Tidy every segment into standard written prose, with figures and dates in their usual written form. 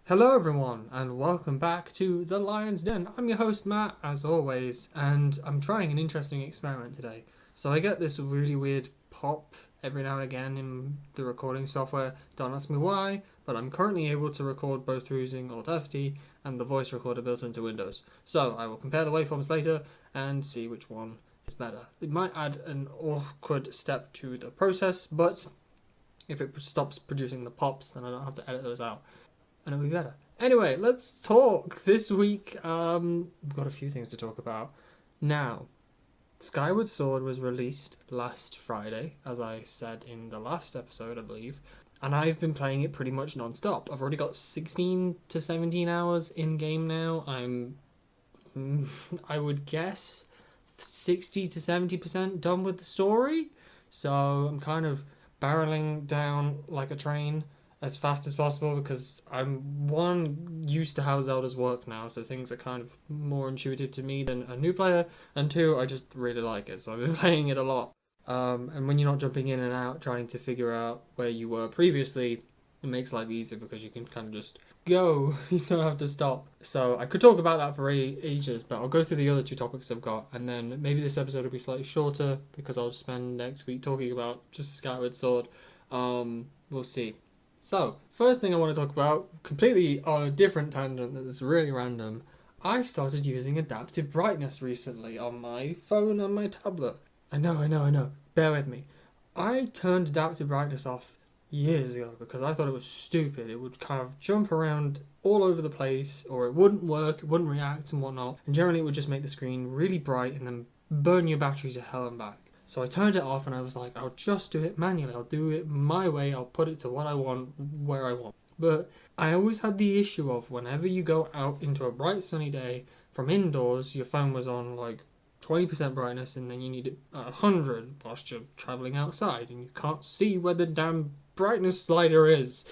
Hello, everyone, and welcome back to The Lion's Den. I'm your host, Matt, as always, and I'm trying an interesting experiment today. So, I get this really weird pop every now and again in the recording software. Don't ask me why, but I'm currently able to record both using Audacity and the voice recorder built into Windows. So, I will compare the waveforms later and see which one is better. It might add an awkward step to the process, but if it stops producing the pops, then I don't have to edit those out. And it'll be better. Anyway, let's talk. This week, we've got a few things to talk about. Now, Skyward Sword was released last Friday, as I said in the last episode, I believe. And I've been playing it pretty much non-stop. I've already got 16 to 17 hours in-game now. I would guess, 60 to 70% done with the story. So I'm kind of barreling down like a train as fast as possible because I'm used to how Zelda's work now, so things are kind of more intuitive to me than a new player, and two, I just really like it, so I've been playing it a lot. And when you're not jumping in and out trying to figure out where you were previously, it makes life easier because you can kind of just go. You don't have to stop. So I could talk about that for ages, but I'll go through the other two topics I've got, and then maybe this episode will be slightly shorter because I'll spend next week talking about just Skyward Sword. We'll see. So, first thing I want to talk about, completely on a different tangent that's really random, I started using adaptive brightness recently on my phone and my tablet. I know. Bear with me. I turned adaptive brightness off years ago because I thought it was stupid. It would kind of jump around all over the place, or it wouldn't work, it wouldn't react and whatnot. And generally it would just make the screen really bright and then burn your battery to hell and back. So I turned it off and I was like, I'll just do it manually. I'll do it my way. I'll put it to what I want, where I want. But I always had the issue of whenever you go out into a bright sunny day from indoors, your phone was on like 20% brightness and then you need it at 100 whilst you're travelling outside and you can't see where the damn brightness slider is.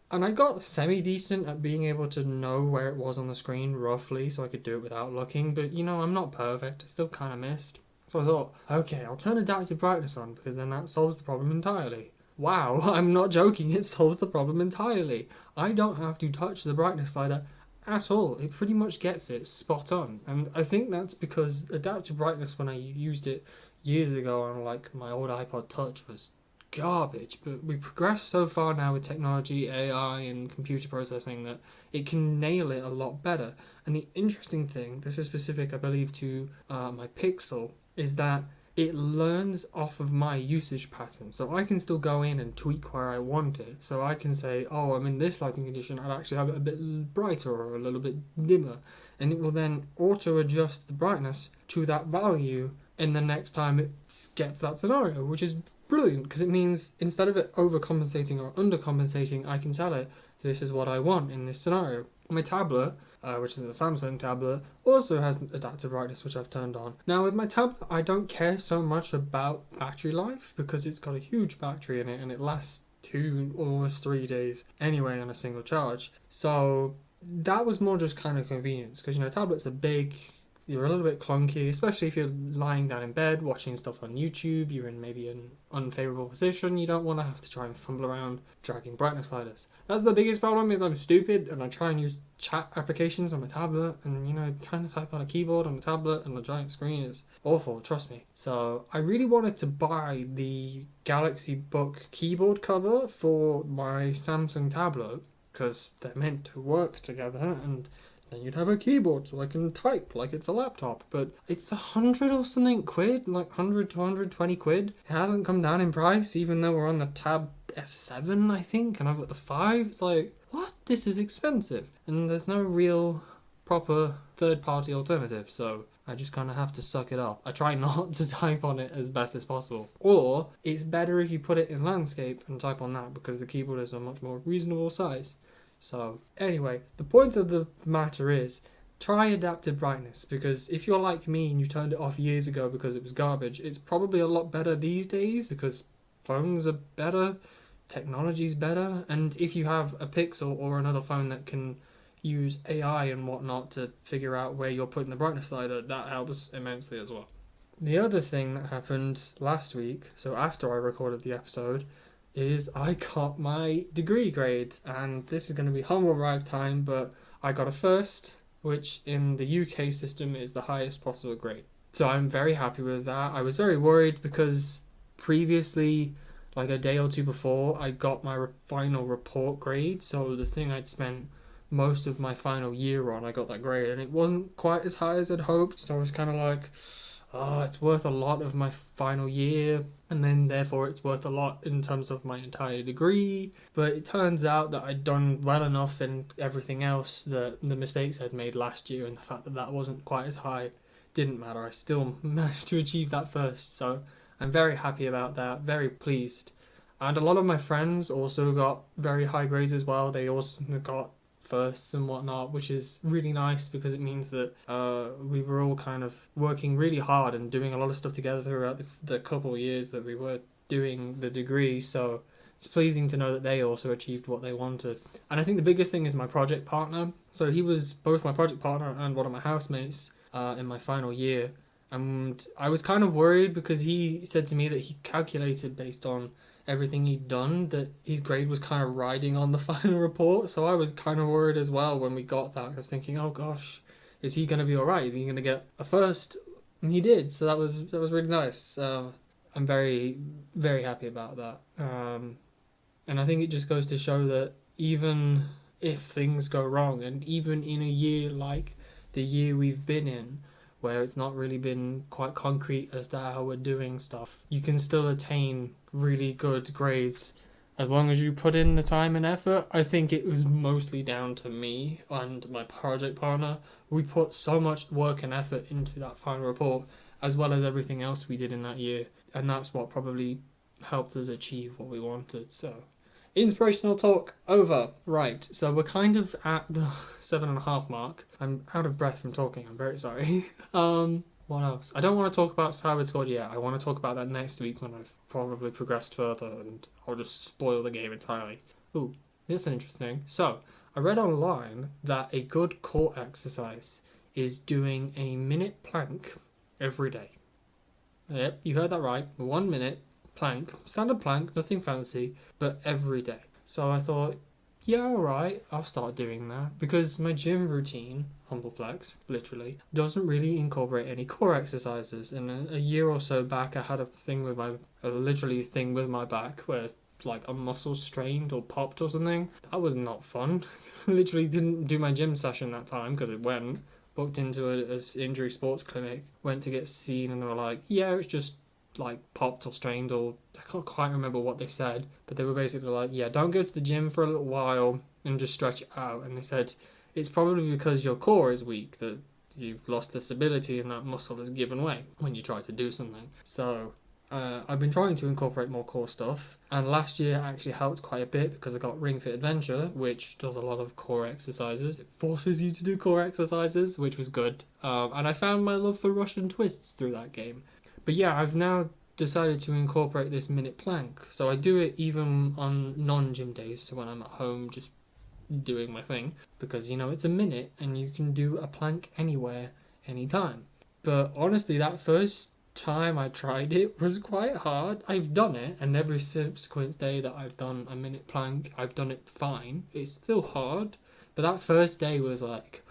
And I got semi-decent at being able to know where it was on the screen roughly so I could do it without looking. But I'm not perfect. I still kind of missed. So I thought, okay, I'll turn adaptive brightness on because then that solves the problem entirely. Wow, I'm not joking, it solves the problem entirely. I don't have to touch the brightness slider at all. It pretty much gets it spot on. And I think that's because adaptive brightness, when I used it years ago on like my old iPod Touch, was garbage. But we progressed so far now with technology, AI and computer processing that it can nail it a lot better. And the interesting thing, this is specific I believe to my Pixel, is that it learns off of my usage pattern. So I can still go in and tweak where I want it. So I can say, oh, I'm in this lighting condition, I'd actually have it a bit brighter or a little bit dimmer. And it will then auto-adjust the brightness to that value in the next time it gets that scenario, which is brilliant because it means instead of it overcompensating or undercompensating, I can tell it, this is what I want in this scenario. My tablet, which is a Samsung tablet, also has adaptive brightness, which I've turned on. Now with my tablet, I don't care so much about battery life because it's got a huge battery in it and it lasts 2, almost 3 days anyway on a single charge. So that was more just kind of convenience because, tablets are big, you're a little bit clunky, especially if you're lying down in bed watching stuff on YouTube, you're in maybe an unfavorable position, you don't want to have to try and fumble around dragging brightness sliders. That's the biggest problem, is I'm stupid and I try and use chat applications on my tablet, and trying to type on a keyboard on a tablet and a giant screen is awful, trust me. So I really wanted to buy the Galaxy Book keyboard cover for my Samsung tablet because they're meant to work together, and then you'd have a keyboard so I can type like it's a laptop. But it's 100 or something quid, like 100 to 120 quid. It hasn't come down in price, even though we're on the Tab S7, I think, and I've got the 5. It's like, what? This is expensive. And there's no real proper third-party alternative, so I just kind of have to suck it up. I try not to type on it as best as possible. Or it's better if you put it in landscape and type on that because the keyboard is a much more reasonable size. So anyway, the point of the matter is try adaptive brightness, because if you're like me and you turned it off years ago because it was garbage, it's probably a lot better these days because phones are better, technology's better, and if you have a Pixel or another phone that can use AI and whatnot to figure out where you're putting the brightness slider, that helps immensely as well. The other thing that happened last week, so after I recorded the episode, is I got my degree grades, and this is going to be humble brag time, but I got a first, which in the UK system is the highest possible grade. So I'm very happy with that. I was very worried because previously, like a day or two before, I got my final report grade. So the thing I'd spent most of my final year on, I got that grade, and it wasn't quite as high as I'd hoped. So I was kind of like, oh, it's worth a lot of my final year, and then therefore it's worth a lot in terms of my entire degree. But it turns out that I'd done well enough in everything else that the mistakes I'd made last year and the fact that that wasn't quite as high didn't matter. I still managed to achieve that first, so I'm very happy about that, very pleased. And a lot of my friends also got very high grades as well. They also got firsts and whatnot, which is really nice because it means that we were all kind of working really hard and doing a lot of stuff together throughout the couple of years that we were doing the degree. So it's pleasing to know that they also achieved what they wanted. And I think the biggest thing is my project partner. So he was both my project partner and one of my housemates in my final year. And I was kind of worried because he said to me that he calculated based on everything he'd done that his grade was kind of riding on the final report. So I was kind of worried as well when we got that. I was thinking, oh gosh, is he going to be all right? Is he going to get a first? And he did. So that was really nice. I'm very, very happy about that. And I think it just goes to show that even if things go wrong, and even in a year like the year we've been in, where it's not really been quite concrete as to how we're doing stuff, you can still attain really good grades as long as you put in the time and effort. I think it was mostly down to me and my project partner. We put so much work and effort into that final report, as well as everything else we did in that year, and that's what probably helped us achieve what we wanted. So inspirational talk over. Right, so we're kind of at the 7.5 mark. I'm out of breath from talking, I'm very sorry. What else? I don't want to talk about Skyward Sword yet. I want to talk about that next week when I've probably progressed further, and I'll just spoil the game entirely. Ooh, this is interesting. So, I read online that a good core exercise is doing a minute plank every day. Yep, you heard that right. 1 minute plank, standard plank, nothing fancy, but every day. So I thought, yeah, alright, I'll start doing that, because my gym routine, humble flex, literally, doesn't really incorporate any core exercises. And a year or so back, I had a thing with my back where like a muscle strained or popped or something. That was not fun. Literally didn't do my gym session that time because it went. Booked into a injury sports clinic, went to get seen, and they were like, yeah, it's just like popped or strained, or I can't quite remember what they said, but they were basically like, yeah, don't go to the gym for a little while and just stretch it out. And they said it's probably because your core is weak that you've lost the stability and that muscle has given way when you try to do something. So I've been trying to incorporate more core stuff, and last year actually helped quite a bit because I got Ring Fit Adventure, which does a lot of core exercises. It forces you to do core exercises, which was good. And I found my love for Russian twists through that game. But yeah, I've now decided to incorporate this minute plank. So I do it even on non-gym days, so when I'm at home just doing my thing. Because, it's a minute and you can do a plank anywhere, anytime. But honestly, that first time I tried it was quite hard. I've done it, and every subsequent day that I've done a minute plank, I've done it fine. It's still hard. But that first day was like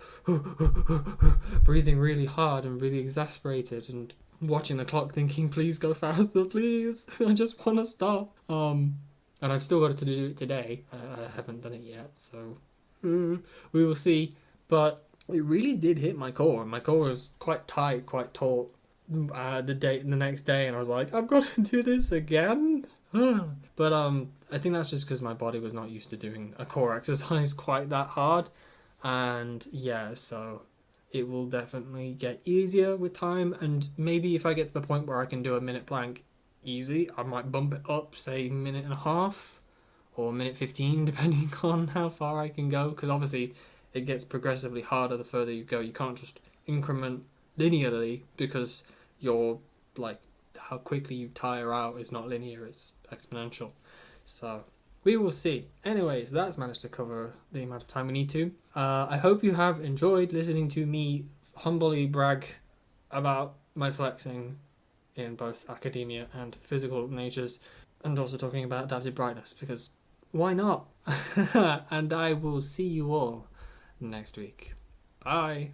breathing really hard and really exasperated, and watching the clock thinking, please go faster, please. I just want to stop. And I've still got to do it today. I haven't done it yet, so we will see. But it really did hit my core. My core was quite tight, quite taut the next day, and I was like, I've got to do this again. But I think that's just because my body was not used to doing a core exercise quite that hard. And yeah, so it will definitely get easier with time, and maybe if I get to the point where I can do a minute plank easy, I might bump it up, say 1.5 minutes or 1:15 depending on how far I can go, because obviously it gets progressively harder the further you go. You can't just increment linearly because you're like, how quickly you tire out is not linear, it's exponential. So we will see. Anyways, that's managed to cover the amount of time we need to. I hope you have enjoyed listening to me humbly brag about my flexing in both academia and physical natures. and also talking about adaptive brightness because why not? And I will see you all next week. Bye.